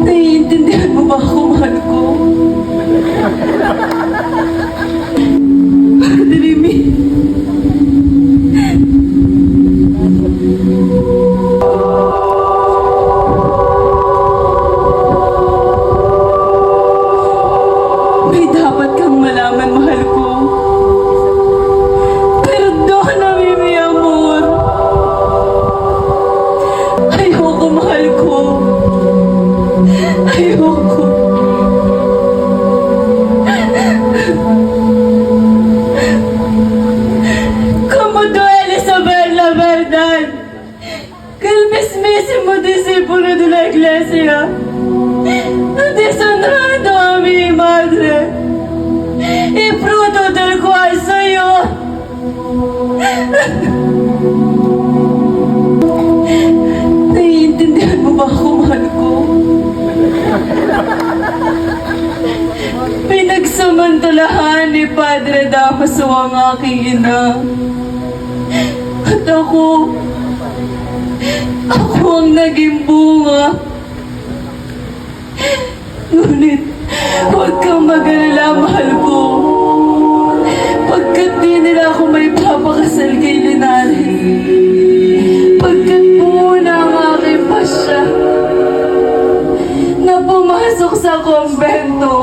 Naiintindihan mo ba ako, mahal ko? Remy. May dapat kang malaman, mahal ko. Perdona, mi amor. Ayoko, mahal ko. Ayoko. Como duele saber la verdad que el mismísimo discípulo de la iglesia ha deshonrado a mi madre y fruto del cual soy yo. Naiintindihan mo ba ako, mahal ko? Pinagsamantalahan ni Padre Damaso ang aking ina. At ako ang naging bunga. Ngunit, huwag kang mag-alala, mahal ko. Pagkat di nila ako may papakasal kay Linares. Pagkat muna ang aking pasya na pumasok sa kumbento.